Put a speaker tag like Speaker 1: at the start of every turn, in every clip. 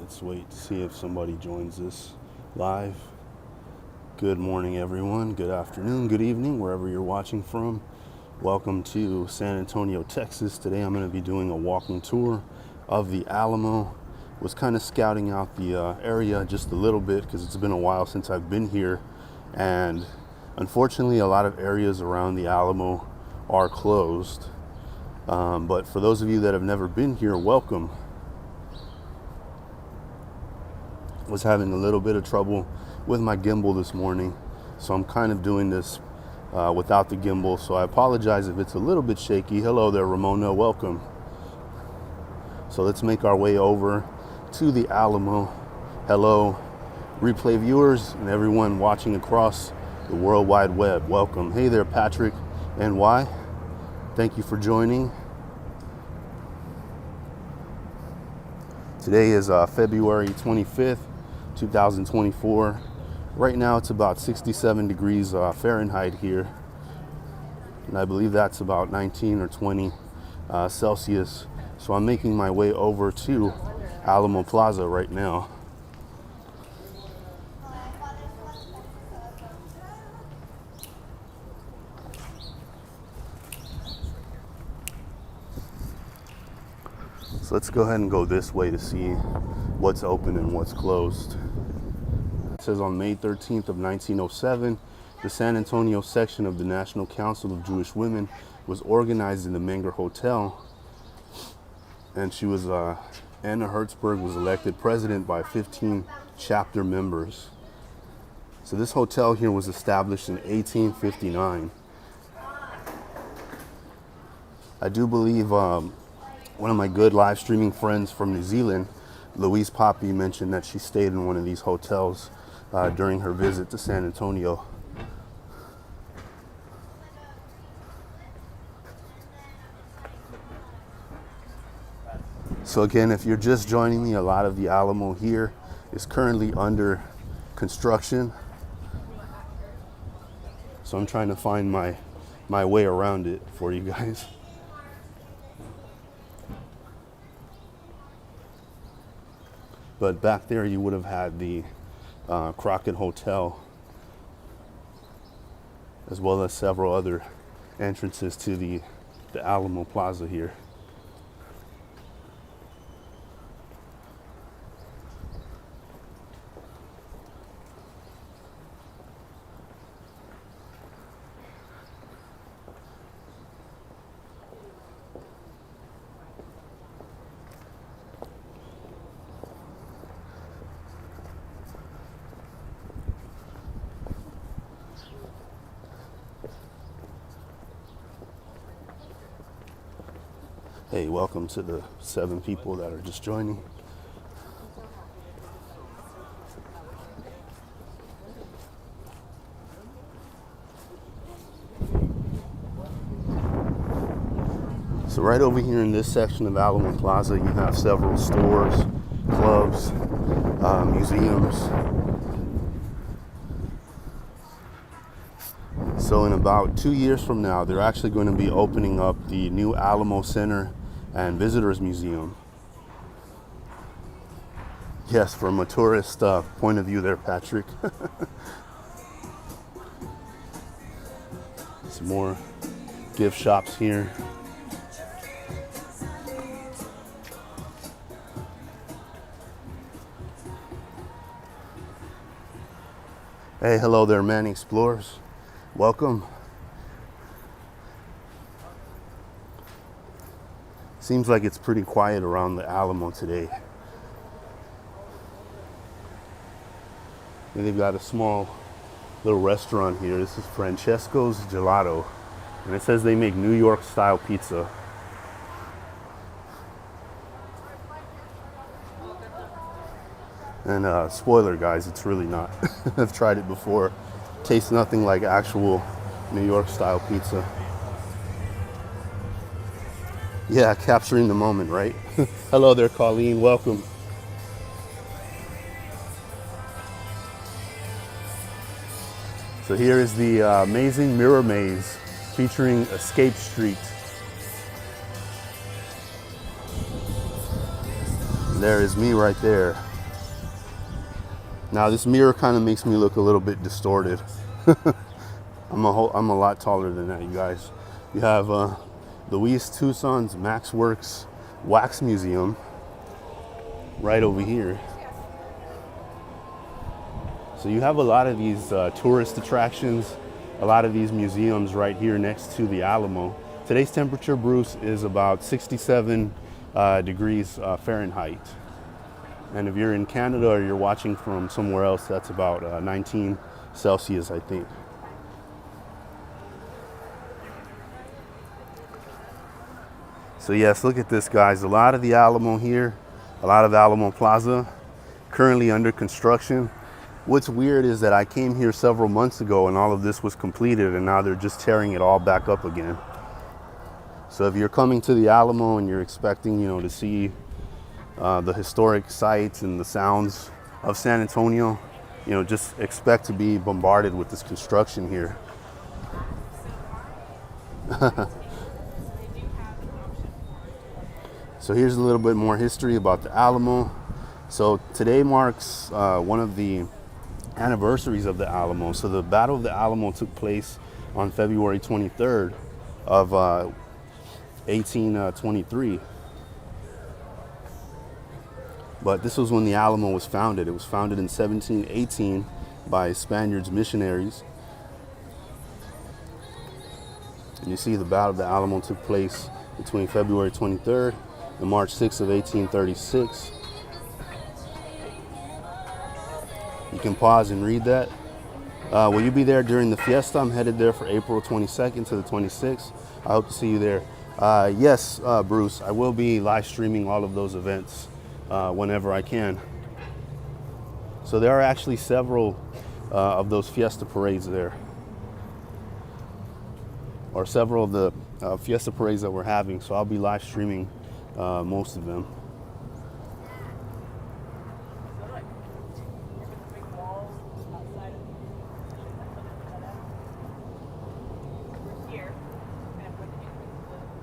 Speaker 1: Let's wait to see if somebody joins us live. Good morning, everyone. Good afternoon, good evening, wherever you're watching from. Welcome to San Antonio, Texas. Today I'm going to be doing a walking tour of the Alamo. Was kind of scouting out the area just a little bit because it's been a while since I've been here, and unfortunately a lot of areas around the Alamo are closed. But for those of you that have never been here, welcome. Was having a little bit of trouble with my gimbal this morning, so I'm kind of doing this without the gimbal, so I apologize if it's a little bit shaky. Hello there, Ramona, welcome. So let's make our way over to the Alamo. Hello, replay viewers and everyone watching across the World Wide Web, welcome. Hey there, Patrick NY, thank you for joining. Today is February 25th, 2024. Right now it's about 67 degrees Fahrenheit here, and I believe that's about 19 or 20 Celsius. So I'm making my way over to Alamo Plaza right now. So let's go ahead and go this way to see what's open and what's closed. It says on May 13th of 1907, the San Antonio section of the National Council of Jewish Women was organized in the Menger Hotel, and she was Anna Hertzberg was elected president by 15 chapter members. So this hotel here was established in 1859. I do believe one of my good live streaming friends from New Zealand, Louise Poppy, mentioned that she stayed in one of these hotels during her visit to San Antonio. So again, if you're just joining me, a lot of the Alamo here is currently under construction. So I'm trying to find my way around it for you guys. But back there you would have had the Crockett Hotel, as well as several other entrances to the Alamo Plaza here. Hey, welcome to the 7 people that are just joining. So right over here in this section of Alamo Plaza, you have several stores, clubs, museums. So in about 2 years from now, they're actually going to be opening up the new Alamo Center and Visitors Museum. Yes, from a tourist point of view there, Patrick. Some more gift shops here. Hey, hello there, Man Explorers. Welcome. Seems like it's pretty quiet around the Alamo today. And they've got a small little restaurant here. This is Francesco's Gelato, and it says they make New York style pizza. And spoiler guys, it's really not. I've tried it before. Tastes nothing like actual New York style pizza. Yeah, capturing the moment, right? Hello there, Colleen, welcome. So here is the amazing mirror maze featuring Escape Street. There is me right there. Now this mirror kind of makes me look a little bit distorted. I'm a lot taller than that, you guys. You have Luis Toussaint's Max Works Wax Museum right over here. So you have a lot of these tourist attractions, a lot of these museums right here next to the Alamo. Today's temperature, Bruce, is about 67 degrees Fahrenheit. And if you're in Canada or you're watching from somewhere else, that's about 19 Celsius, I think. So yes, look at this, guys. A lot of the Alamo here, a lot of Alamo Plaza, currently under construction. What's weird is that I came here several months ago and all of this was completed, and now they're just tearing it all back up again. So if you're coming to the Alamo and you're expecting, to see the historic sights and the sounds of San Antonio, just expect to be bombarded with this construction here. So here's a little bit more history about the Alamo. So today marks one of the anniversaries of the Alamo. So the Battle of the Alamo took place on February 23rd of 1823. But this was when the Alamo was founded. It was founded in 1718 by Spaniards missionaries. And you see the Battle of the Alamo took place between February 23rd and March 6th of 1836. You can pause and read that. Will you be there during the fiesta? I'm headed there for April 22nd to the 26th. I hope to see you there. Yes, Bruce, I will be live streaming all of those events whenever I can. So there are actually several of those fiesta parades there, or several of the fiesta parades that we're having. So I'll be live streaming most of them.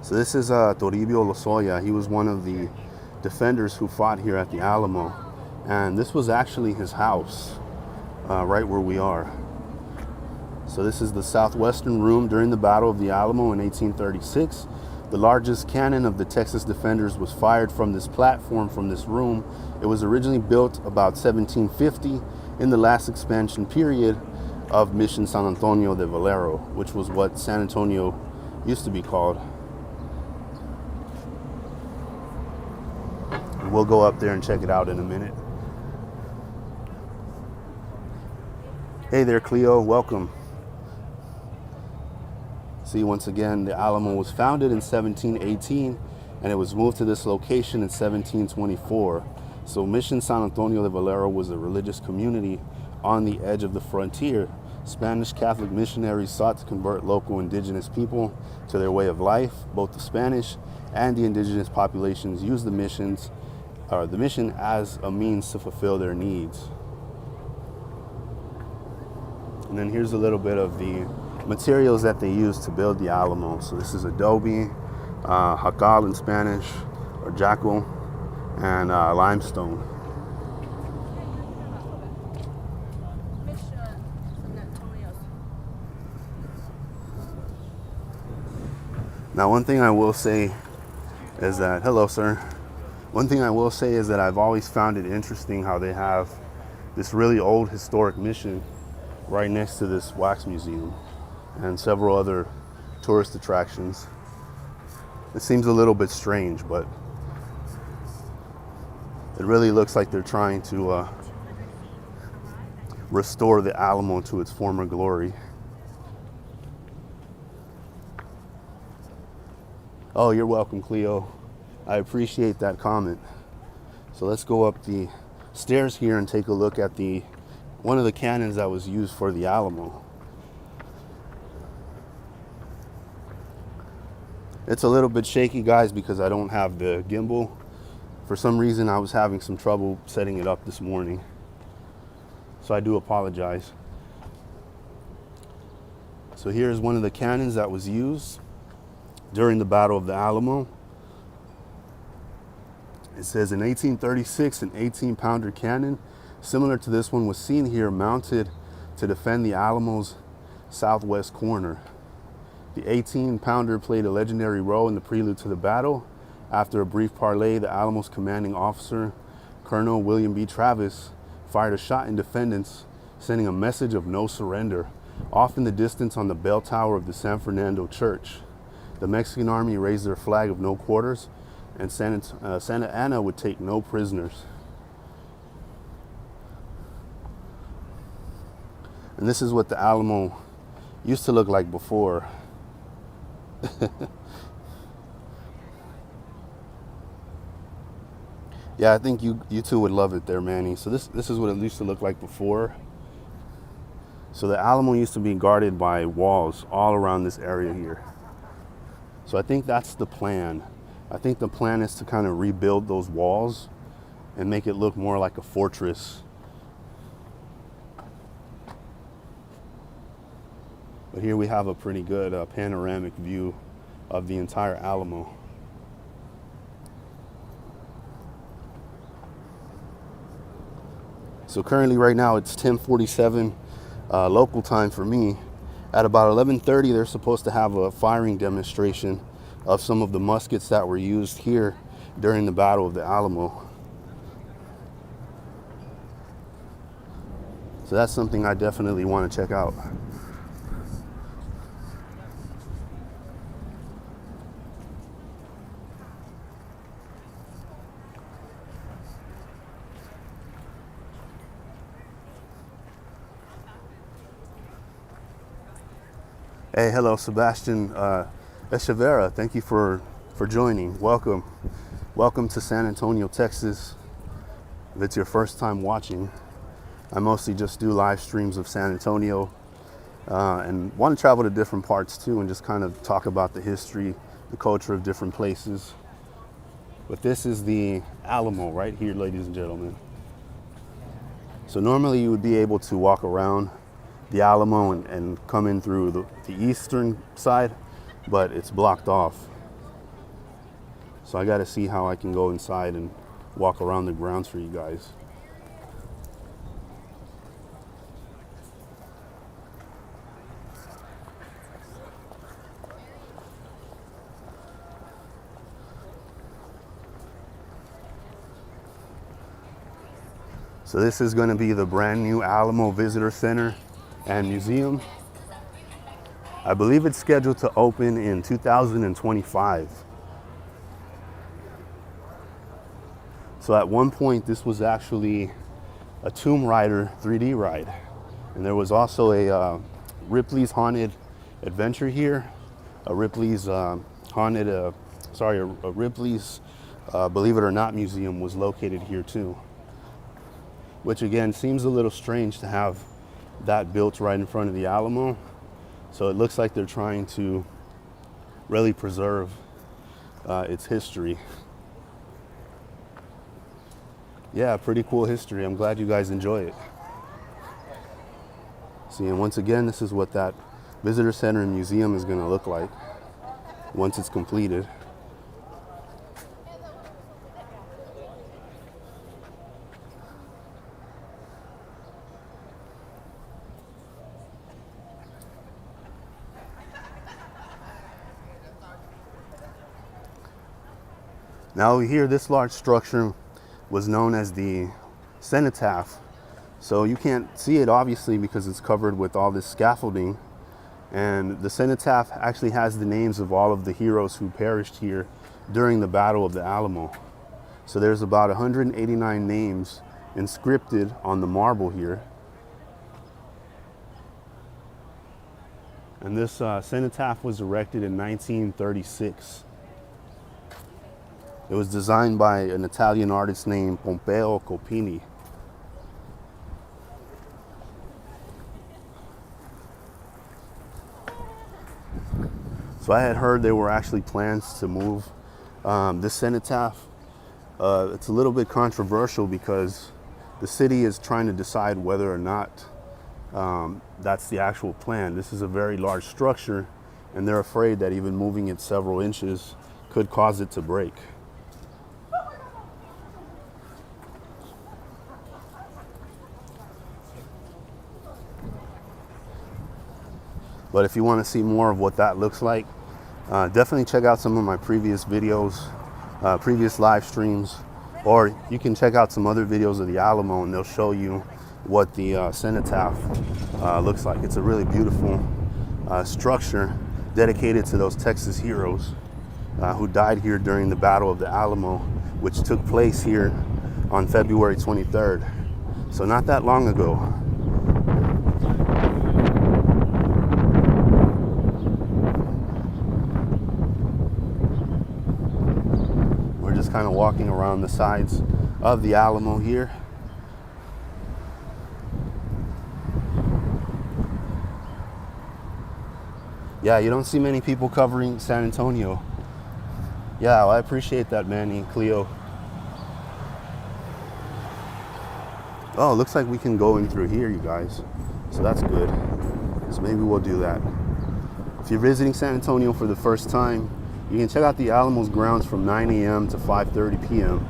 Speaker 1: So this is Toribio Lozoya. He was one of the defenders who fought here at the Alamo. And this was actually his house, right where we are. So this is the southwestern room during the Battle of the Alamo in 1836. The largest cannon of the Texas defenders was fired from this platform, from this room. It was originally built about 1750 in the last expansion period of Mission San Antonio de Valero, which was what San Antonio used to be called. We'll go up there and check it out in a minute. Hey there, Cleo, welcome. See, once again, the Alamo was founded in 1718 and it was moved to this location in 1724. So Mission San Antonio de Valero was a religious community on the edge of the frontier. Spanish Catholic missionaries sought to convert local indigenous people to their way of life. Both the Spanish and the indigenous populations used the mission as a means to fulfill their needs. And then here's a little bit of the materials that they used to build the Alamo. So this is adobe, jacal in Spanish, or jacal, and limestone. Now, one thing I will say is that, hello, sir. One thing I will say is that I've always found it interesting how they have this really old historic mission right next to this wax museum and several other tourist attractions. It seems a little bit strange, but it really looks like they're trying to restore the Alamo to its former glory. Oh, you're welcome, Cleo. I appreciate that comment. So let's go up the stairs here and take a look at one of the cannons that was used for the Alamo. It's a little bit shaky, guys, because I don't have the gimbal. For some reason, I was having some trouble setting it up this morning. So I do apologize. So here's one of the cannons that was used during the Battle of the Alamo. It says an 1836 an 18-pounder cannon similar to this one was seen here mounted to defend the Alamo's southwest corner. The 18-pounder played a legendary role in the prelude to the battle. After a brief parley, the Alamo's commanding officer, Colonel William B. Travis, fired a shot in defense, sending a message of no surrender. Off in the distance on the bell tower of the San Fernando Church, the Mexican army raised their flag of no quarters, and Santa Anna would take no prisoners. And this is what the Alamo used to look like before. Yeah, I think you two would love it there, Manny. So this is what it used to look like before. So the Alamo used to be guarded by walls all around this area here. So I think that's the plan. I think the plan is to kind of rebuild those walls and make it look more like a fortress. But here we have a pretty good panoramic view of the entire Alamo. So currently right now it's 10:47 local time for me. At about 11:30 they're supposed to have a firing demonstration of some of the muskets that were used here during the Battle of the Alamo. So that's something I definitely want to check out. Hey, hello, Sebastian Echeverra. Thank you for joining. Welcome to San Antonio, Texas. If it's your first time watching, I mostly just do live streams of San Antonio and want to travel to different parts too and just kind of talk about the history, the culture of different places. But this is the Alamo right here, ladies and gentlemen. So normally you would be able to walk around the Alamo and come in through the eastern side, but it's blocked off. So I got to see how I can go inside and walk around the grounds for you guys. So this is going to be the brand new Alamo Visitor Center and Museum. I believe it's scheduled to open in 2025. So at one point this was actually a Tomb Raider 3D ride. And there was also a Ripley's Haunted Adventure here. A Ripley's Ripley's Believe It or Not museum was located here too. Which again seems a little strange to have that built right in front of the Alamo. So it looks like they're trying to really preserve its history. Yeah, pretty cool history. I'm glad you guys enjoy it. See, and once again, this is what that visitor center and museum is going to look like once it's completed. Now here, this large structure was known as the cenotaph. So you can't see it obviously because it's covered with all this scaffolding. And the cenotaph actually has the names of all of the heroes who perished here during the Battle of the Alamo. So there's about 189 names inscripted on the marble here. And this cenotaph was erected in 1936. It was designed by an Italian artist named Pompeo Copini. So I had heard there were actually plans to move this cenotaph. It's a little bit controversial because the city is trying to decide whether or not that's the actual plan. This is a very large structure, and they're afraid that even moving it several inches could cause it to break. But if you want to see more of what that looks like, definitely check out some of my previous videos, previous live streams, or you can check out some other videos of the Alamo and they'll show you what the cenotaph looks like. It's a really beautiful structure dedicated to those Texas heroes who died here during the Battle of the Alamo, which took place here on February 23rd. So not that long ago. We're just kind of walking around the sides of the Alamo here. Yeah, you don't see many people covering San Antonio. Yeah, well, I appreciate that, Manny and Cleo. Oh, it looks like we can go in through here, you guys. So that's good. So maybe we'll do that. If you're visiting San Antonio for the first time, you can check out the Alamo's grounds from 9 a.m. to 5:30 p.m.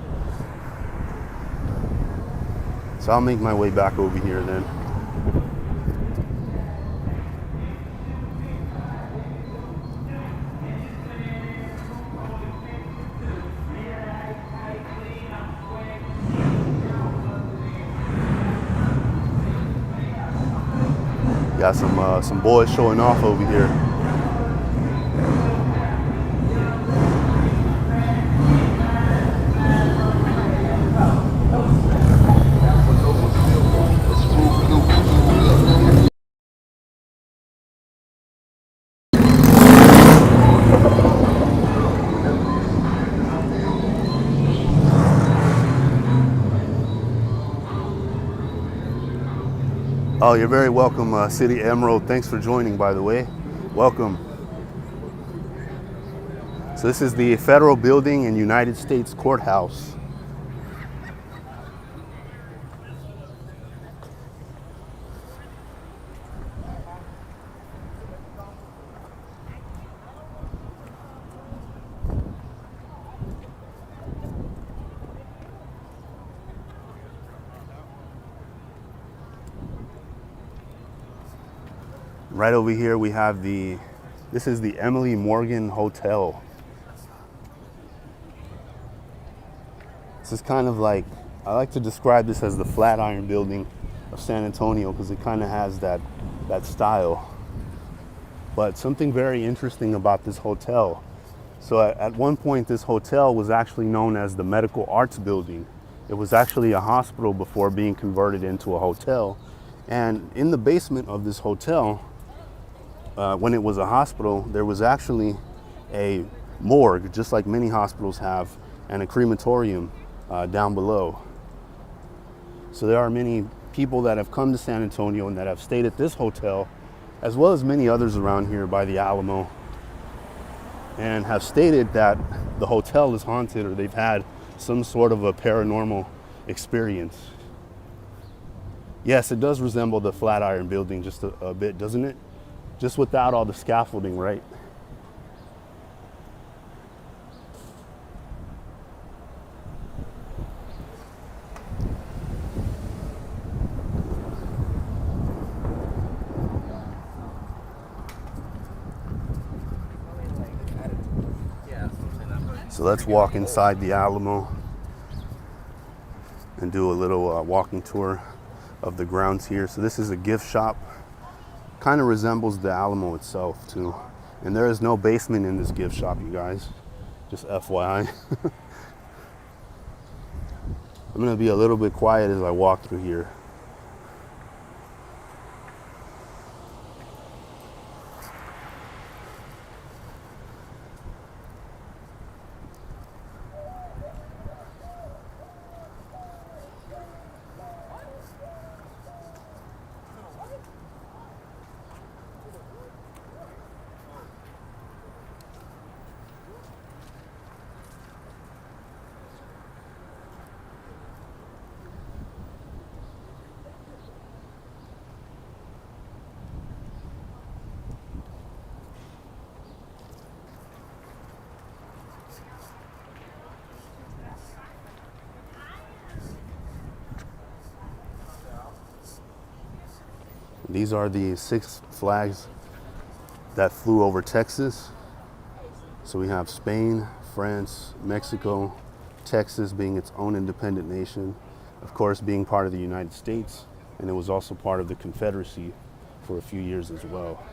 Speaker 1: So I'll make my way back over here then. Got some boys showing off over here. Oh, you're very welcome, City Emerald. Thanks for joining, by the way. Welcome. So this is the Federal Building and United States Courthouse. Right over here we have this is the Emily Morgan Hotel. This is kind of like, I like to describe this as the Flatiron Building of San Antonio because it kind of has that style. But something very interesting about this hotel. So at one point this hotel was actually known as the Medical Arts Building. It was actually a hospital before being converted into a hotel. And in the basement of this hotel, when it was a hospital, there was actually a morgue, just like many hospitals have, and a crematorium down below. So there are many people that have come to San Antonio and that have stayed at this hotel, as well as many others around here by the Alamo, and have stated that the hotel is haunted or they've had some sort of a paranormal experience. Yes, it does resemble the Flatiron Building just a bit, doesn't it? Just without all the scaffolding, right? So let's walk inside the Alamo and do a little walking tour of the grounds here. So this is a gift shop. Kind of resembles the Alamo itself too. And there is no basement in this gift shop, you guys. Just FYI. I'm gonna be a little bit quiet as I walk through here. These are the Six Flags that flew over Texas. So we have Spain, France, Mexico, Texas being its own independent nation, of course being part of the United States, and it was also part of the Confederacy for a few years as well.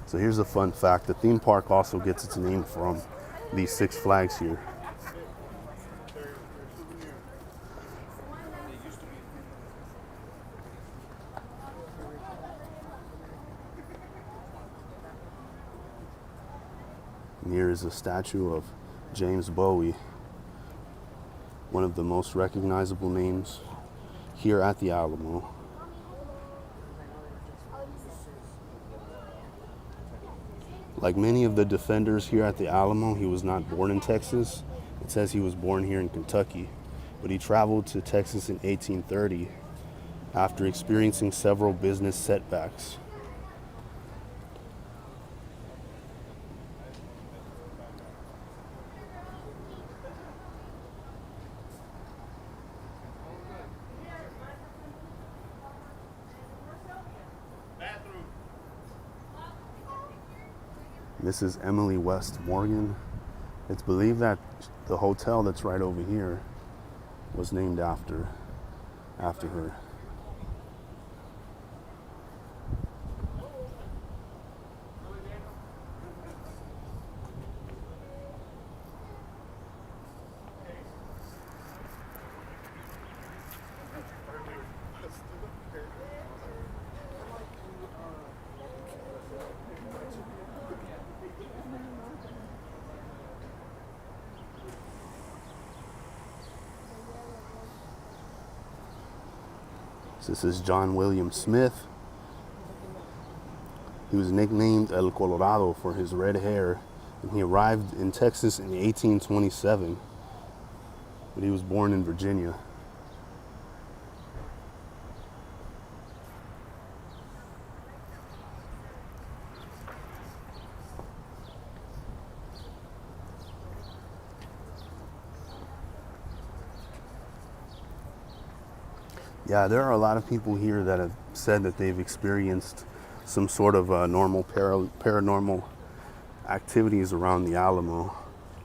Speaker 1: So here's a fun fact. The theme park also gets its name from these Six Flags here. And here is a statue of James Bowie, one of the most recognizable names here at the Alamo. Like many of the defenders here at the Alamo, he was not born in Texas. It says he was born here in Kentucky, but he traveled to Texas in 1830 after experiencing several business setbacks. This is Emily West Morgan. It's believed that the hotel that's right over here was named after her. This is John William Smith. He was nicknamed El Colorado for his red hair, and he arrived in Texas in 1827, but he was born in Virginia. Yeah, there are a lot of people here that have said that they've experienced some sort of paranormal activities around the Alamo,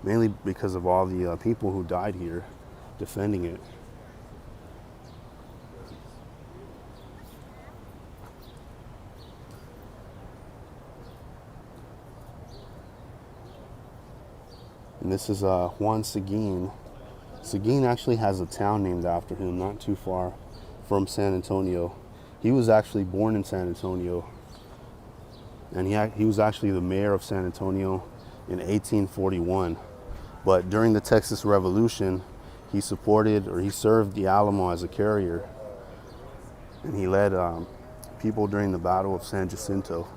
Speaker 1: mainly because of all the people who died here defending it. And this is Juan Seguin. Seguin actually has a town named after him, not too far from San Antonio. He was actually born in San Antonio, and he was actually the mayor of San Antonio in 1841. But during the Texas Revolution, he served the Alamo as a carrier, and he led people during the Battle of San Jacinto.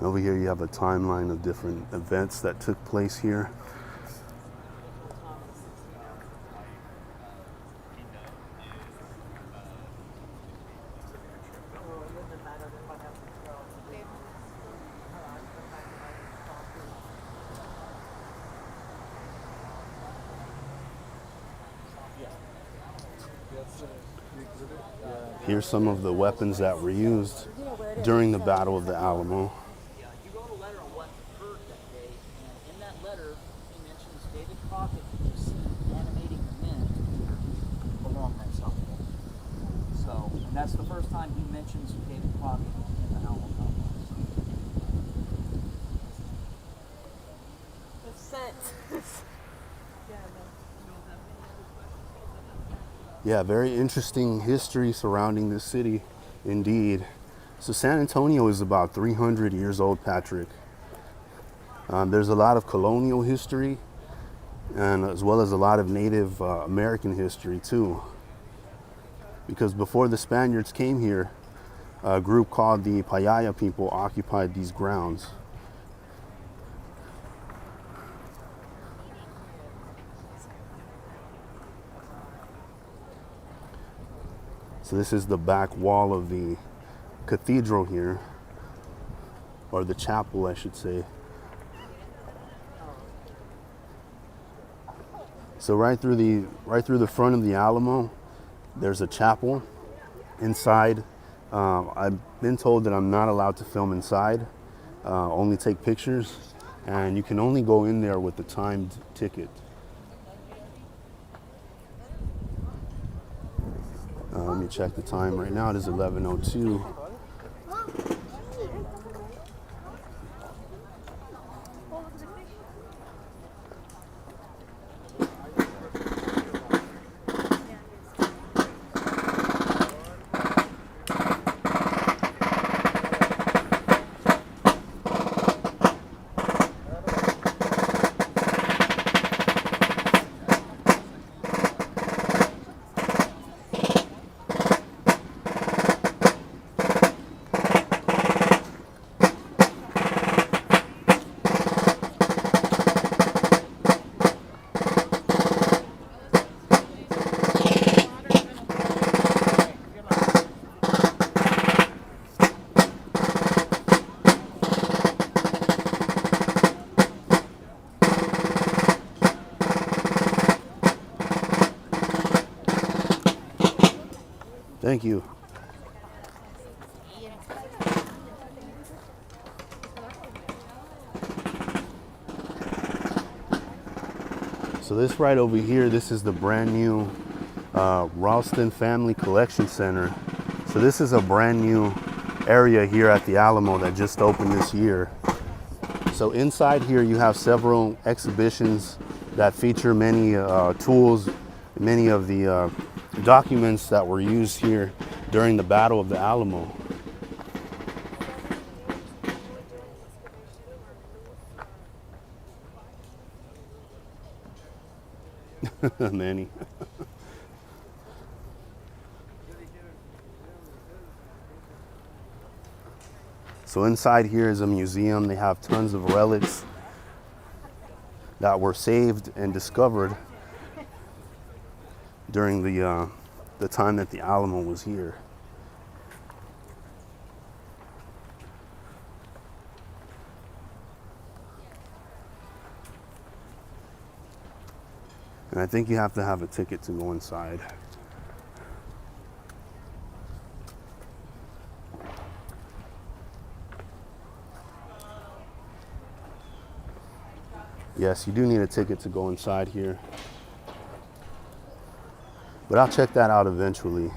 Speaker 1: Over here you have a timeline of different events that took place here. Here's some of the weapons that were used during the Battle of the Alamo.
Speaker 2: And that's the first time he mentions David Crockett in the Alamo complex.
Speaker 1: Yeah, very interesting history surrounding this city, indeed. So San Antonio is about 300 years old, Patrick. There's a lot of colonial history, and as well as a lot of Native American history too. Because before the Spaniards came here, a group called the Payaya people occupied these grounds. So this is the back wall of the cathedral here, or the chapel, I should say. So right through the front of the Alamo, there's a chapel. Inside, I've been told that I'm not allowed to film inside, only take pictures, and you can only go in there with the timed ticket. Let me check the time right now. It is 11:02. Thank you. So this right over here, this is the brand new Ralston Family Collection Center. So this is a brand new area here at the Alamo that just opened this year. So inside here you have several exhibitions that feature many tools, many of the documents that were used here during the Battle of the Alamo. Manny. So inside here is a museum. They have tons of relics that were saved and discovered during the time that the Alamo was here. And I think you have to have a ticket to go inside. Yes, you do need a ticket to go inside here. But I'll check that out eventually.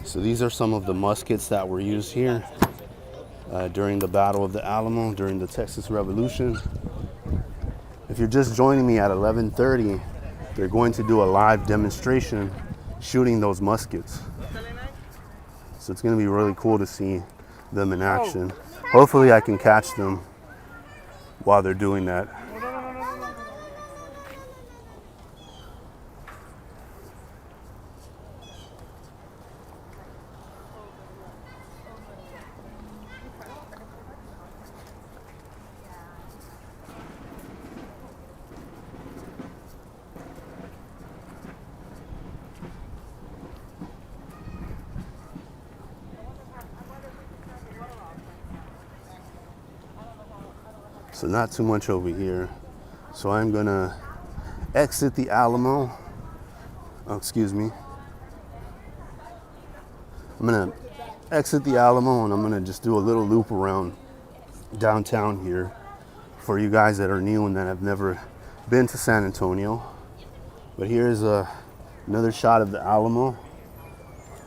Speaker 1: So these are some of the muskets that were used here during the Battle of the Alamo, during the Texas Revolution. If you're just joining me at 11:30, they're going to do a live demonstration shooting those muskets. So it's going to be really cool to see them in action. Hopefully I can catch them while they're doing that. So not too much over here. So I'm gonna exit the Alamo. Oh, excuse me. I'm gonna exit the Alamo and I'm gonna just do a little loop around downtown here for you guys that are new and that have never been to San Antonio. But here's another shot of the Alamo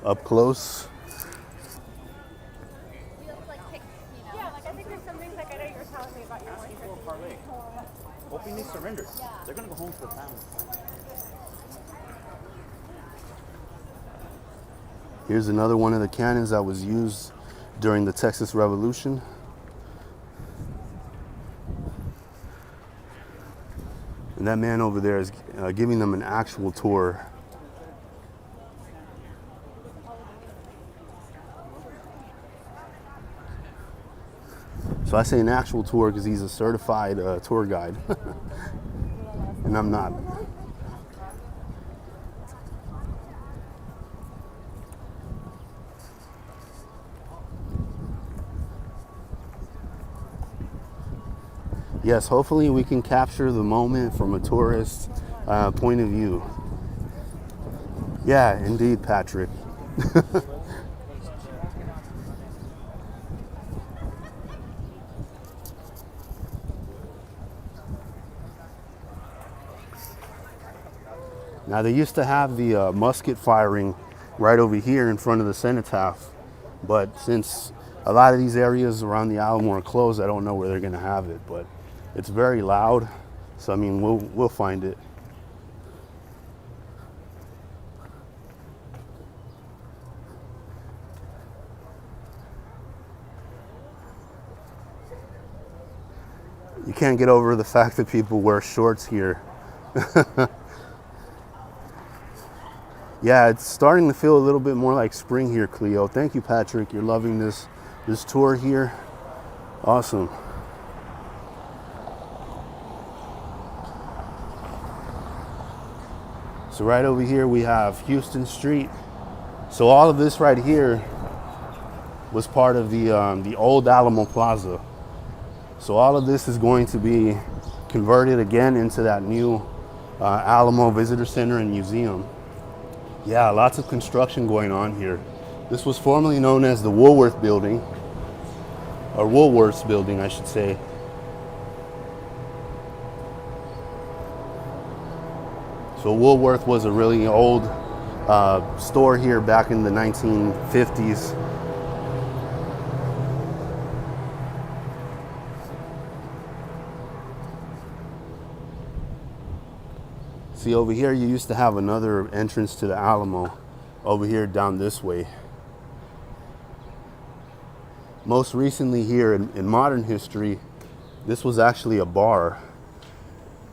Speaker 1: up close.
Speaker 3: Hoping they surrender. They're gonna go home to their family.
Speaker 1: Here's another one of the cannons that was used during the Texas Revolution. And that man over there is giving them an actual tour. So I say an actual tour because he's a certified tour guide. And I'm not. Yes, hopefully we can capture the moment from a tourist point of view. Yeah, indeed, Patrick. Now they used to have the musket firing right over here in front of the cenotaph, but since a lot of these areas around the Alamo are closed, I don't know where they're going to have it, but it's very loud, so I mean we'll find it. You can't get over the fact that people wear shorts here. Yeah, it's starting to feel a little bit more like spring here, Cleo. Thank you, Patrick. You're loving this tour here. Awesome. So right over here we have Houston Street. So all of this right here was part of the old Alamo Plaza. So all of this is going to be converted again into that new Alamo Visitor Center and Museum. Yeah, lots of construction going on here. This was formerly known as the Woolworth Building, or Woolworths Building, I should say. So Woolworth was a really old store here back in the 1950s. See, over here you used to have another entrance to the Alamo, over here down this way. Most recently here in modern history, this was actually a bar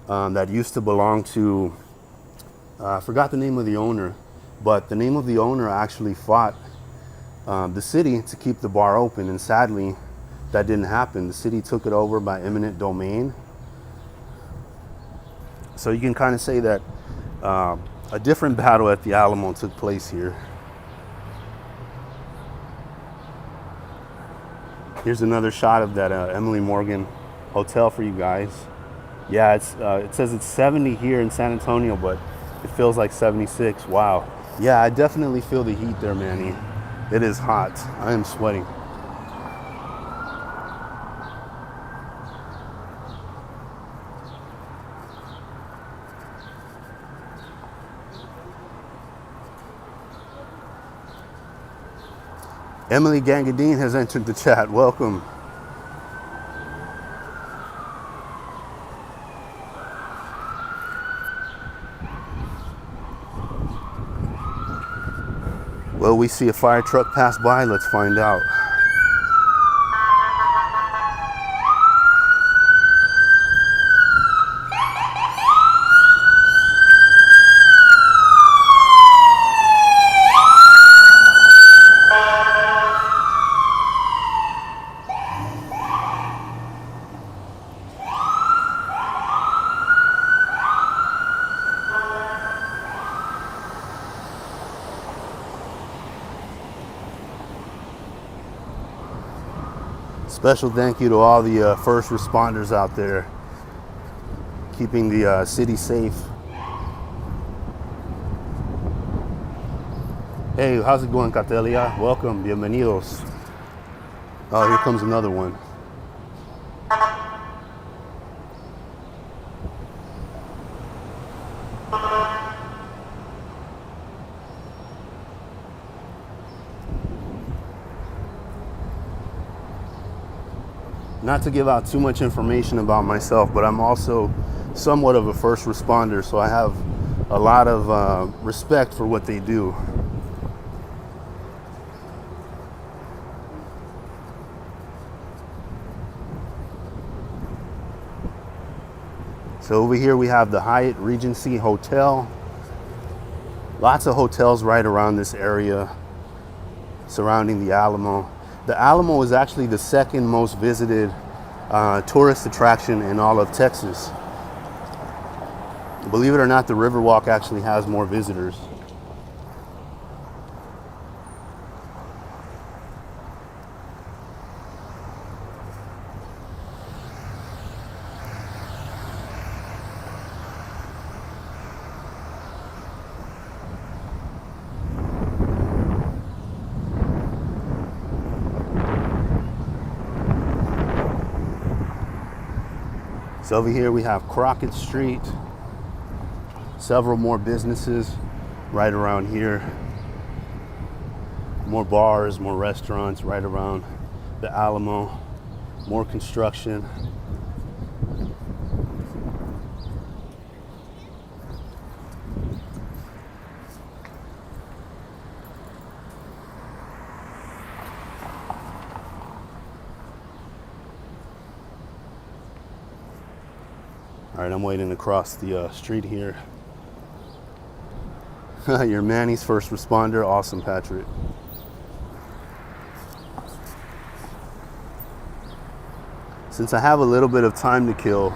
Speaker 1: that used to belong to, I forgot the name of the owner, but the name of the owner actually fought the city to keep the bar open, and sadly that didn't happen. The city took it over by eminent domain. So you can kind of say that a different battle at the Alamo took place here. Here's another shot of that Emily Morgan hotel for you guys. Yeah, it says it's 70 here in San Antonio, but it feels like 76. Wow. Yeah, I definitely feel the heat there, Manny. It is hot. I am sweating. Emily Gangadine has entered the chat. Welcome. Well, we see a fire truck pass by. Let's find out. Special thank you to all the first responders out there, keeping the city safe. Hey, how's it going, Catelia? Welcome, bienvenidos. Oh, here comes another one. Not to give out too much information about myself, but I'm also somewhat of a first responder, so I have a lot of respect for what they do. So over here we have the Hyatt Regency Hotel. Lots of hotels right around this area surrounding the Alamo. The Alamo is actually the second most visited tourist attraction in all of Texas. Believe it or not, the Riverwalk actually has more visitors. So over here we have Crockett Street, several more businesses right around here, more bars, more restaurants right around the Alamo, more construction. All right, I'm waiting to cross the street here. You're Manny's first responder. Awesome, Patrick. Since I have a little bit of time to kill,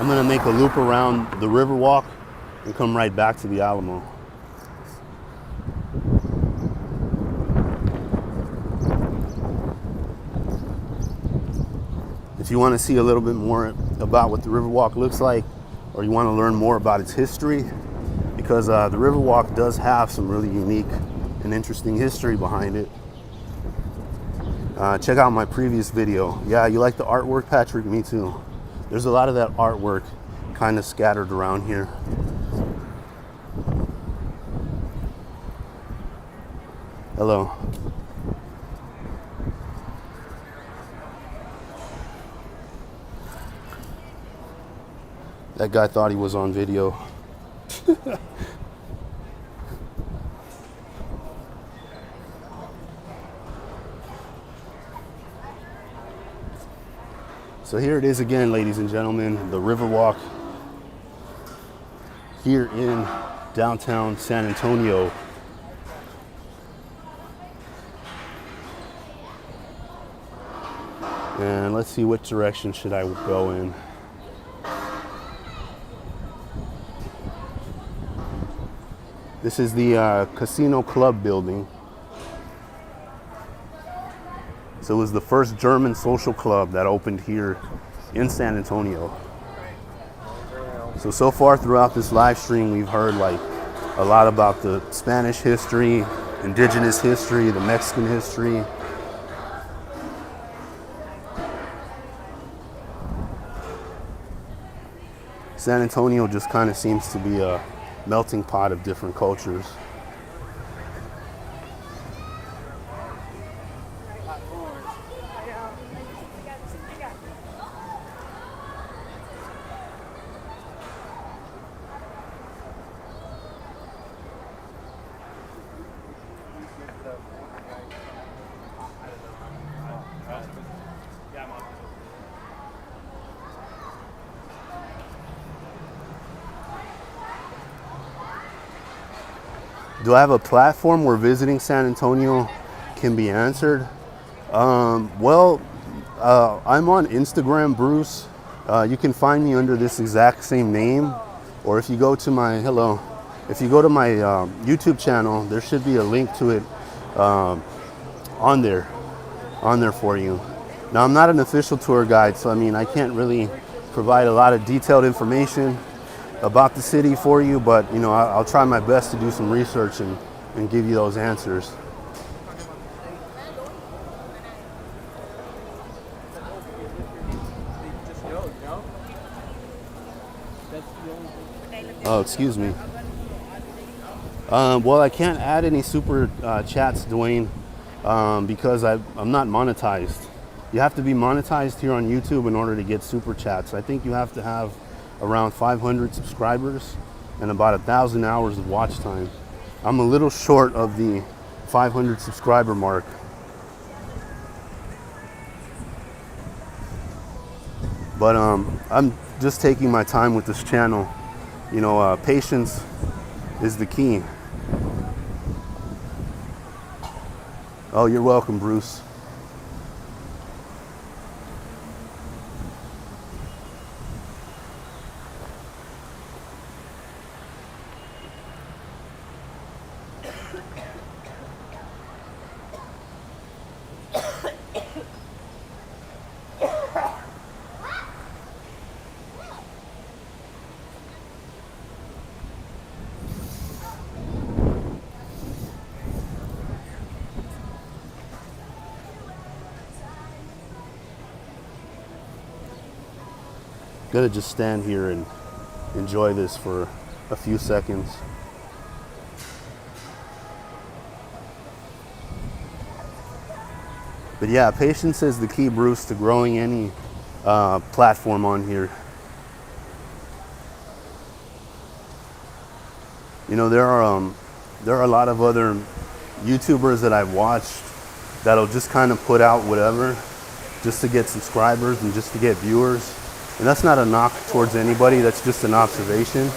Speaker 1: I'm gonna make a loop around the Riverwalk and come right back to the Alamo. If you want to see a little bit more about what the Riverwalk looks like, or you want to learn more about its history, because the Riverwalk does have some really unique and interesting history behind it. Check out my previous video. Yeah, you like the artwork, Patrick? Me too. There's a lot of that artwork kind of scattered around here. Hello. That guy thought he was on video. So here it is again, ladies and gentlemen, the Riverwalk here in downtown San Antonio. And let's see, which direction should I go in? This is the Casino Club building. So it was the first German social club that opened here in San Antonio. So far throughout this live stream, we've heard like a lot about the Spanish history, indigenous history, the Mexican history. San Antonio just kind of seems to be a melting pot of different cultures. Do I have a platform where visiting San Antonio can be answered? I'm on Instagram, Bruce. You can find me under this exact same name, or if you go to my YouTube channel, there should be a link to it on there for you. Now, I'm not an official tour guide, so I mean I can't really provide a lot of detailed information about the city for you, but you know, I'll try my best to do some research and give you those answers. Oh, excuse me. Well, I can't add any super chats, Dwayne, because I'm not monetized. You have to be monetized here on YouTube in order to get super chats. I think you have to have around 500 subscribers and about 1,000 hours of watch time. I'm a little short of the 500 subscriber mark. But I'm just taking my time with this channel. You know, patience is the key. Oh, you're welcome, Bruce. Gonna just stand here and enjoy this for a few seconds. But yeah, patience is the key, Bruce, to growing any platform on here. You know, there are a lot of other YouTubers that I've watched that'll just kind of put out whatever just to get subscribers and just to get viewers. And that's not a knock towards anybody, that's just an observation.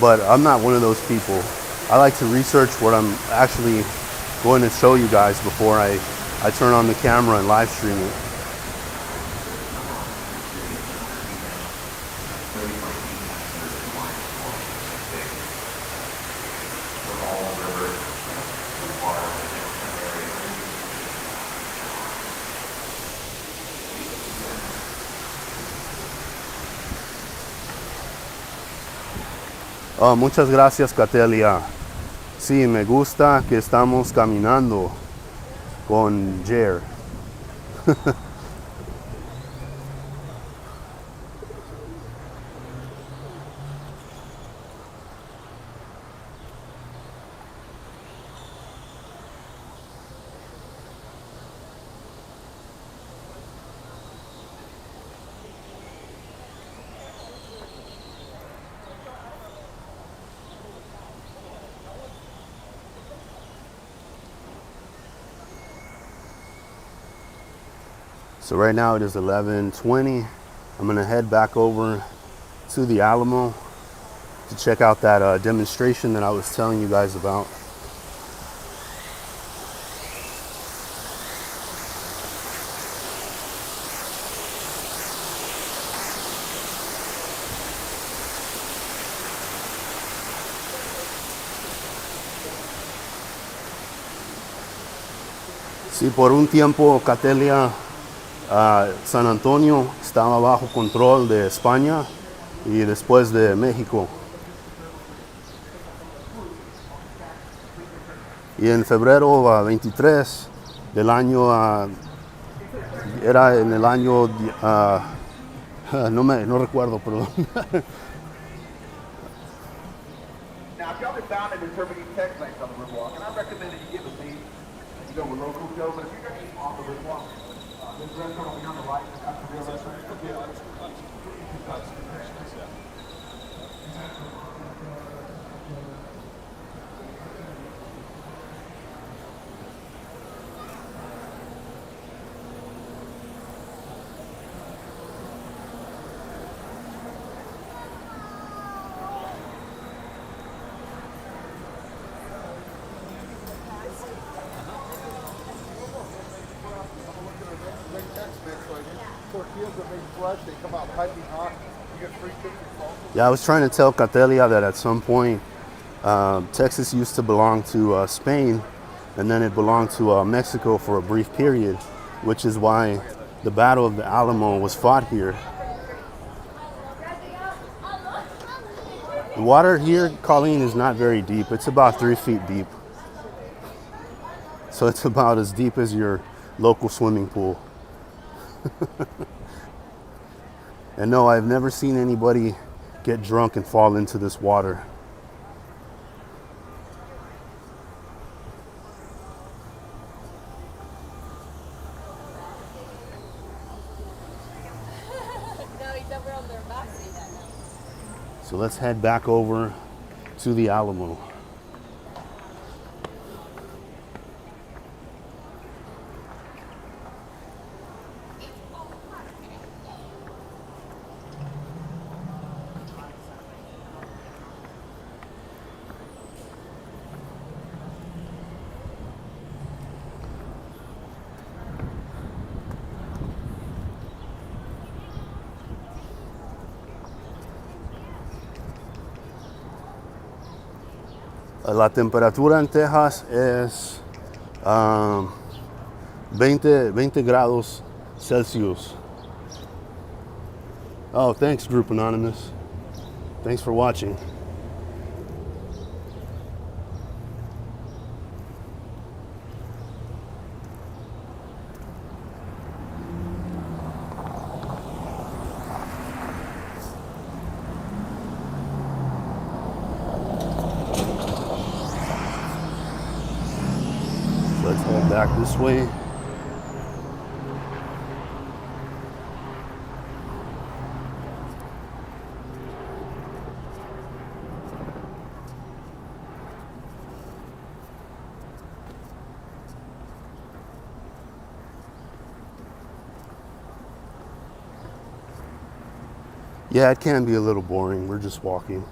Speaker 1: But I'm not one of those people. I like to research what I'm actually going to show you guys before I turn on the camera and live stream it. Oh, muchas gracias, Catelia. Sí, me gusta que estamos caminando con Jer. So right now it is 11:20. I'm gonna head back over to the Alamo to check out that demonstration that I was telling you guys about. Sí, por un tiempo, Catelia, San Antonio estaba bajo control de España y después de México. Y en febrero 23 del año, era en el año, no recuerdo, perdón.
Speaker 4: Now, if y'all been found and interpreting text lengths on the riverwalk, and I recommend that you give a lead, you go with local show, but if you're going to eat off the riverwalk, this restaurant will be on the right, that's the real restaurant. Tortillas are made fresh, they come out piping hot. You get free chicken salsa.
Speaker 1: Yeah, I was trying to tell Catelia that at some point Texas used to belong to Spain, and then it belonged to Mexico for a brief period, which is why the Battle of the Alamo was fought here. The water here, Colleen, is not very deep. It's about 3 feet deep. So it's about as deep as your local swimming pool. And no, I've never seen anybody get drunk and fall into this water. So let's head back over to the Alamo. La temperatura en Texas es 20 grados Celsius. Oh, thanks, Group Anonymous. Thanks for watching. Let's head back this way. Yeah, it can be a little boring. We're just walking.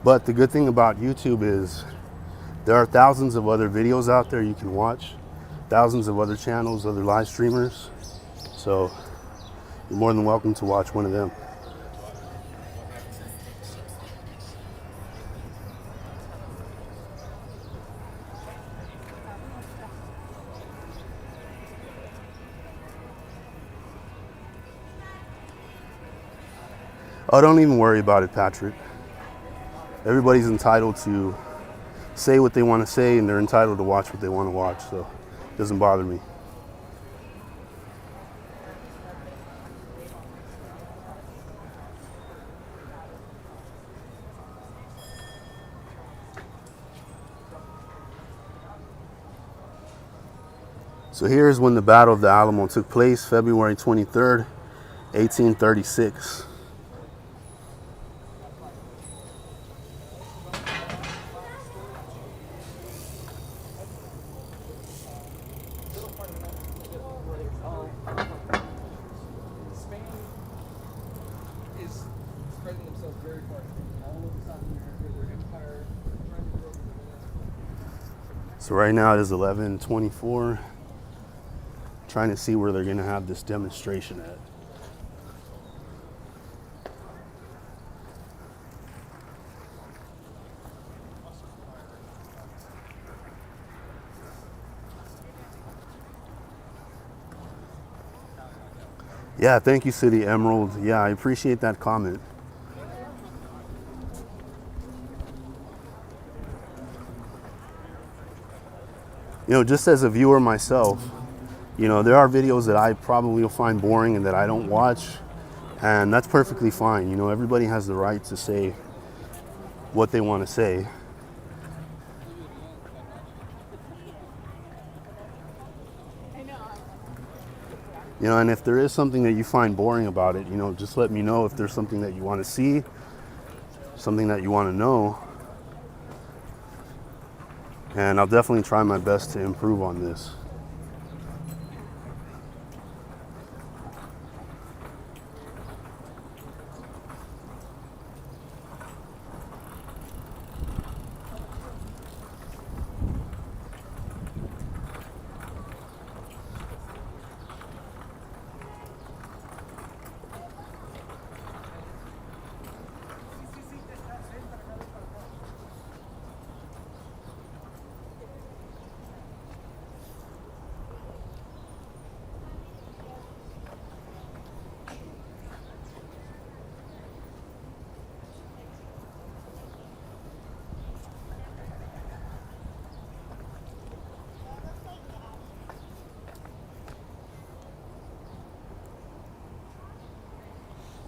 Speaker 1: But the good thing about YouTube is there are thousands of other videos out there you can watch, thousands of other channels, other live streamers. So you're more than welcome to watch one of them. Oh, don't even worry about it, Patrick. Everybody's entitled to say what they want to say, and they're entitled to watch what they want to watch, so it doesn't bother me. So here's when the Battle of the Alamo took place, February 23rd, 1836. So right now it is 11:24. Trying to see where they're going to have this demonstration at. Yeah, thank you, City Emerald. Yeah, I appreciate that comment. You know, just as a viewer myself, you know, there are videos that I probably will find boring and that I don't watch, and that's perfectly fine. You know, everybody has the right to say what they want to say. You know, and if there is something that you find boring about it, you know, just let me know if there's something that you want to see, something that you want to know. And I'll definitely try my best to improve on this.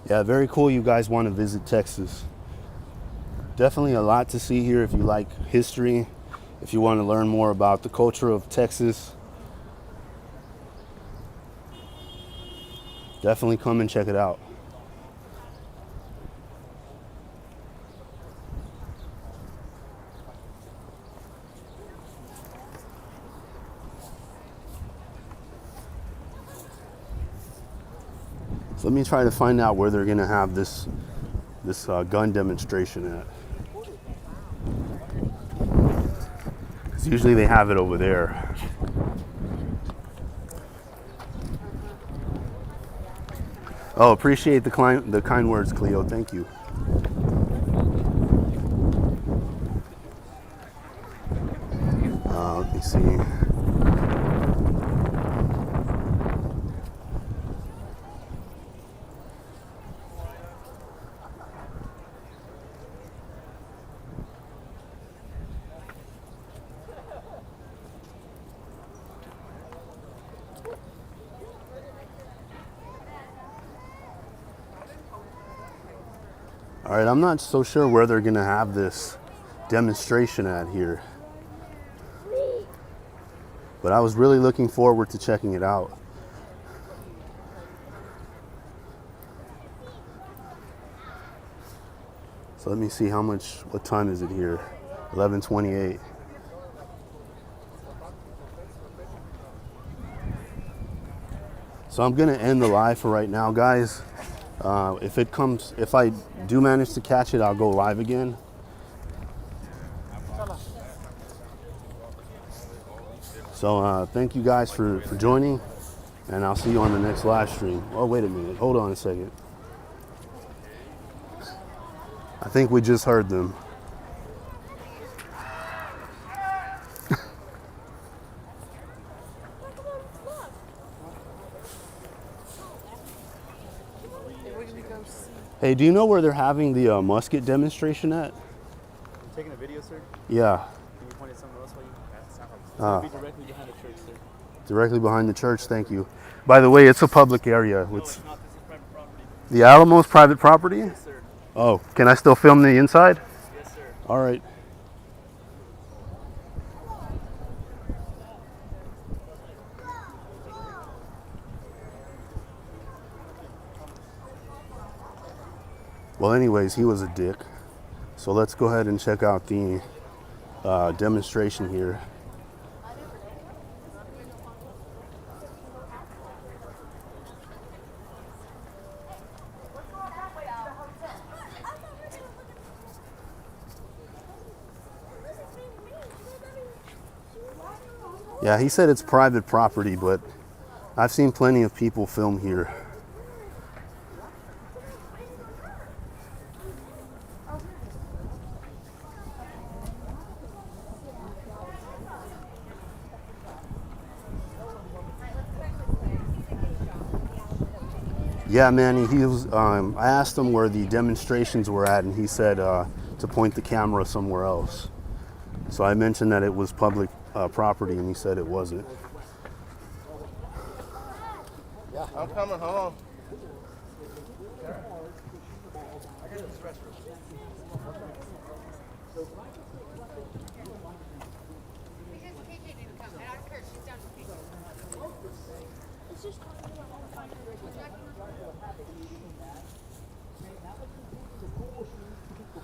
Speaker 1: Yeah, very cool you guys want to visit Texas. Definitely a lot to see here if you like history, if you want to learn more about the culture of Texas. Definitely come and check it out. So let me try to find out where they're going to have this gun demonstration at. 'Cause usually they have it over there. Oh, appreciate the kind words, Cleo. Thank you. Let me see. All right, I'm not so sure where they're gonna have this demonstration at here, but I was really looking forward to checking it out. So let me see what time is it here? 11:28. So I'm gonna end the live for right now, guys. If I do manage to catch it, I'll go live again. So thank you guys for joining, and I'll see you on the next live stream. Oh, wait a minute. Hold on a second. I think we just heard them. Hey, do you know where they're having the musket demonstration at?
Speaker 3: You taking a video, sir?
Speaker 1: Yeah.
Speaker 3: Can you point it somewhere else while you it's gonna be directly behind the church, sir.
Speaker 1: Directly behind the church, thank you. By the way, it's a public area.
Speaker 3: No, it's not. This is private property.
Speaker 1: The Alamo's private property?
Speaker 3: Yes, sir.
Speaker 1: Oh, can I still film the inside?
Speaker 3: Yes, sir.
Speaker 1: All right. Well, anyways, he was a dick. So let's go ahead and check out the demonstration here. Yeah, he said it's private property, but I've seen plenty of people film here. Yeah, man, he was. I asked him where the demonstrations were at, and he said to point the camera somewhere else. So I mentioned that it was public property, and he said it wasn't.
Speaker 5: Yeah, I'm coming home.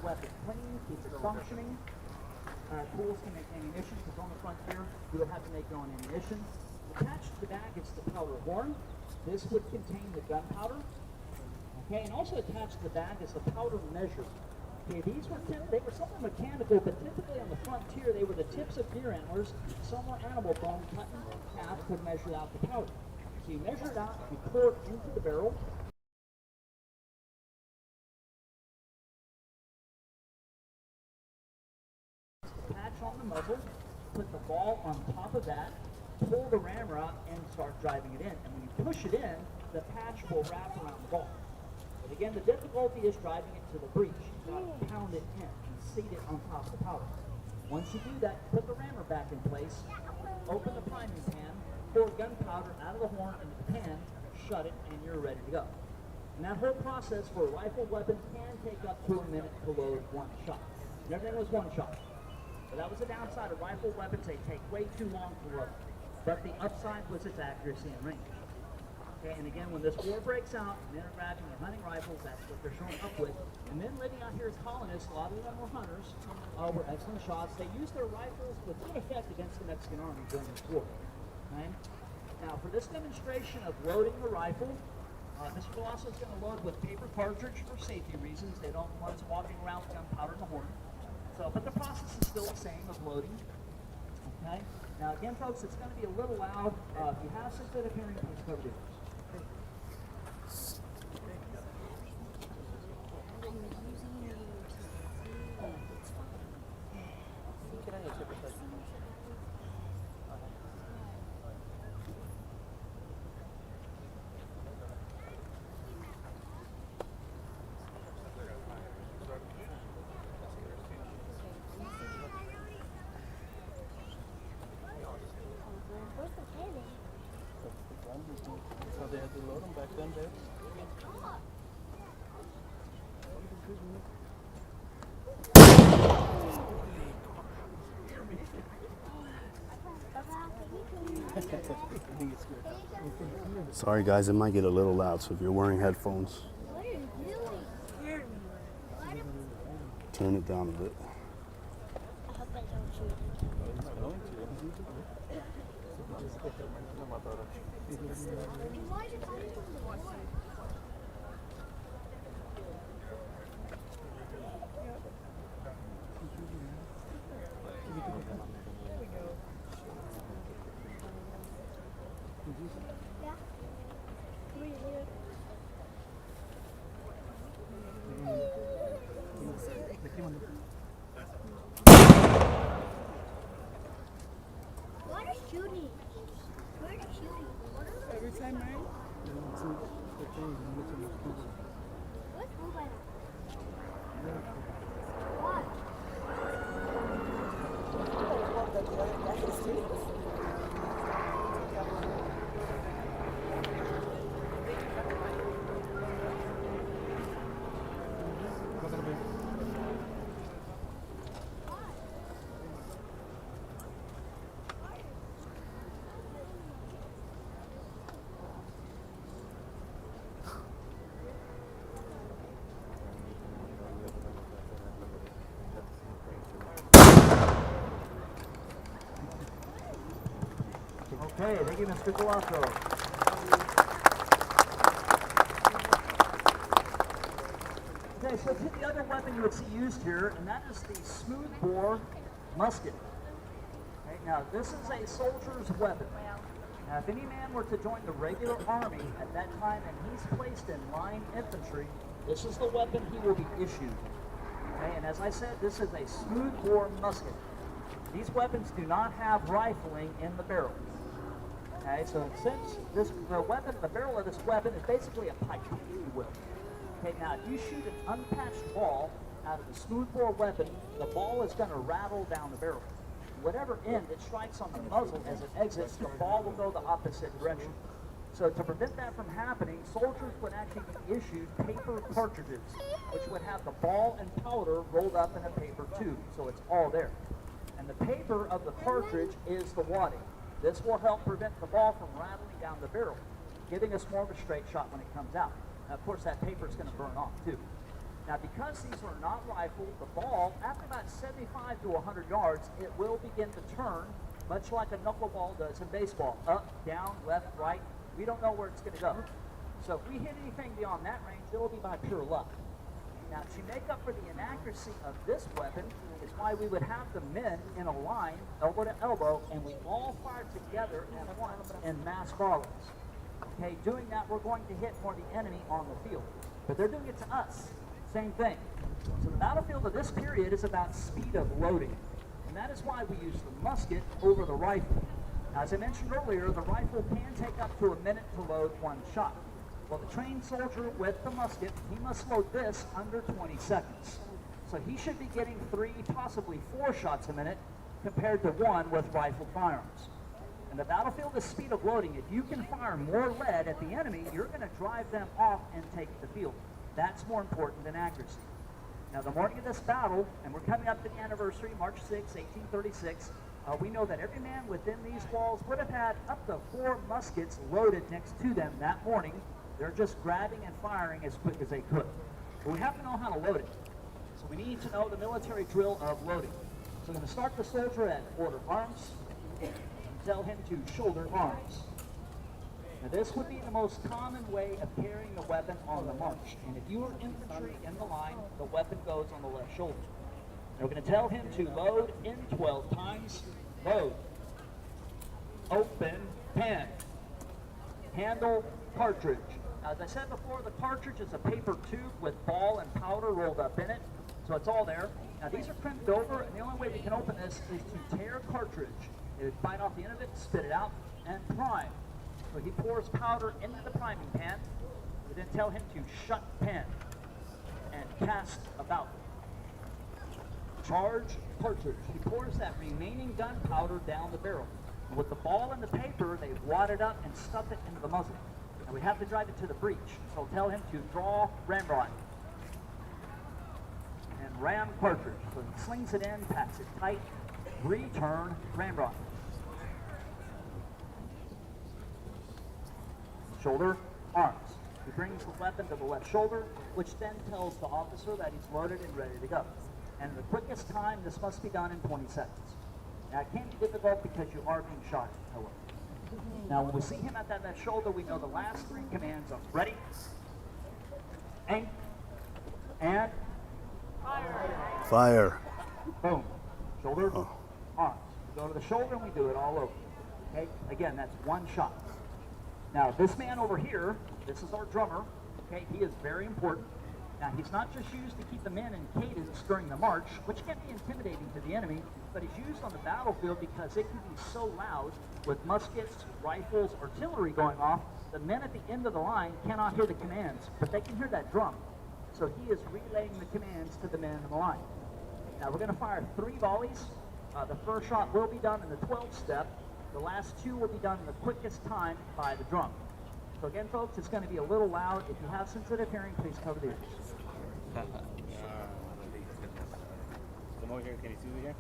Speaker 2: Weapon clean, keep it functioning. Tools can make ammunition, because on the front here, you would have to make your own ammunition. Attached to the bag is the powder horn. This would contain the gunpowder. Okay, and also attached to the bag is the powder measure. Okay, these were they were somewhat mechanical, but typically on the frontier, they were the tips of deer antlers. Some were animal bone cut in half would measure out the powder. So you measure it out, you pour it into the barrel. Patch on the muzzle, put the ball on top of that, pull the rammer out, and start driving it in. And when you push it in, the patch will wrap around the ball. But again, the difficulty is driving it to the breech. You've got to pound it in and seat it on top of the powder. Once you do that, put the rammer back in place, open the priming pan, pour gunpowder out of the horn into the pan, shut it, and you're ready to go. And that whole process for a rifle weapon can take up to a minute to load one shot. And everything was one shot. But that was the downside of rifle weapons. They take way too long to load. But the upside was its accuracy and range. Okay, and again, when this war breaks out, men are grabbing their hunting rifles, that's what they're showing up with. And men living out here as colonists, a lot of them were hunters, were excellent shots. They used their rifles with good effect against the Mexican army during this war. Okay? Now, for this demonstration of loading the rifle, Mr. Colosso is going to load with paper cartridge for safety reasons. They don't want us walking around with gunpowder in the horn. So, but the process is still the same of loading. Okay. Now, again, folks, it's going to be a little loud. If you have sensitive hearing, please cover your ears.
Speaker 1: Sorry guys, it might get a little loud, so if you're wearing headphones,
Speaker 6: What are you doing?
Speaker 1: turn it down a bit.
Speaker 6: I hope I don't shoot. Why is it coming from the water? Yeah. Come here. What are shooting? Where are they shooting?
Speaker 7: Every time, right?
Speaker 6: What's blue by now? What?
Speaker 2: Okay, thank you, Mr. Galasso. Okay, so to the other weapon you would see used here, and that is the smoothbore musket. Okay, now this is a soldier's weapon. Now, if any man were to join the regular army at that time and he's placed in line infantry, this is the weapon he will be issued. Okay, and as I said, this is a smoothbore musket. These weapons do not have rifling in the barrel. Okay, so since the barrel of this weapon is basically a pipe, if you will. Okay, now if you shoot an unpatched ball out of the smoothbore weapon, the ball is going to rattle down the barrel. Whatever end it strikes on the muzzle as it exits, the ball will go the opposite direction. So to prevent that from happening, soldiers would actually be issued paper cartridges, which would have the ball and powder rolled up in a paper tube, so it's all there. And the paper of the cartridge is the wadding. This will help prevent the ball from rattling down the barrel, giving us more of a straight shot when it comes out. Now, of course, that paper is going to burn off too. Now, because these are not rifled, the ball, after about 75 to 100 yards, it will begin to turn, much like a knuckleball does in baseball. Up, down, left, right. We don't know where it's going to go. So if we hit anything beyond that range, it will be by pure luck. Now, to make up for the inaccuracy of this weapon is why we would have the men in a line, elbow to elbow, and we all fire together at once in mass volleys. Okay, doing that, we're going to hit more the enemy on the field. But they're doing it to us. Same thing. So the battlefield of this period is about speed of loading. And that is why we use the musket over the rifle. Now, as I mentioned earlier, the rifle can take up to a minute to load one shot. Well, the trained soldier with the musket, he must load this under 20 seconds. So he should be getting 3, possibly 4 shots a minute compared to 1 with rifled firearms. And the battlefield is speed of loading. If you can fire more lead at the enemy, you're going to drive them off and take the field. That's more important than accuracy. Now, the morning of this battle, and we're coming up to the anniversary, March 6, 1836, we know that every man within these walls would have had up to 4 muskets loaded next to them that morning. They're just grabbing and firing as quick as they could. But we have to know how to load it. So we need to know the military drill of loading. So we're going to start the soldier at order arms, and tell him to shoulder arms. Now, this would be the most common way of carrying the weapon on the march. And if you are infantry in the line, the weapon goes on the left shoulder. And we're going to tell him to load in 12 times. Load. Open pen. Handle cartridge. Now, as I said before, the cartridge is a paper tube with ball and powder rolled up in it. So it's all there. Now, these are crimped over, and the only way we can open this is to tear cartridge. It bite off the end of it, spit it out, and prime. So he pours powder into the priming pan. We then tell him to shut pen and cast about. Charge cartridge. He pours that remaining gunpowder down the barrel. And with the ball and the paper, they wad it up and stuff it into the muzzle. And we have to drive it to the breech. So tell him to draw ramrod. And ram cartridge. So he slings it in, packs it tight, return ramrod. shoulder, arms. He brings the weapon to the left shoulder, which then tells the officer that he's loaded and ready to go. And the quickest time, this must be done in 20 seconds. Now, it can be difficult because you are being shot, however. Now, when we see him at that left shoulder, we know the last 3 commands are ready, aim, and
Speaker 1: Fire.
Speaker 2: boom. Shoulder, arms. We go to the shoulder and we do it all over. Okay? Again, that's 1 shot. Now, this man over here, this is our drummer. Okay? He is very important. Now, he's not just used to keep the men in cadence during the march, which can be intimidating to the enemy, but he's used on the battlefield because it can be so loud with muskets, rifles, artillery going off, the men at the end of the line cannot hear the commands, but they can hear that drum. So he is relaying the commands to the men in the line. Now, we're going to fire 3 volleys. The first shot will be done in the 12th step. The last 2 will be done in the quickest time by the drum. So again, folks, it's going to be a little loud. If you have sensitive hearing, please cover the ears.
Speaker 3: Come over here. Can you see me here?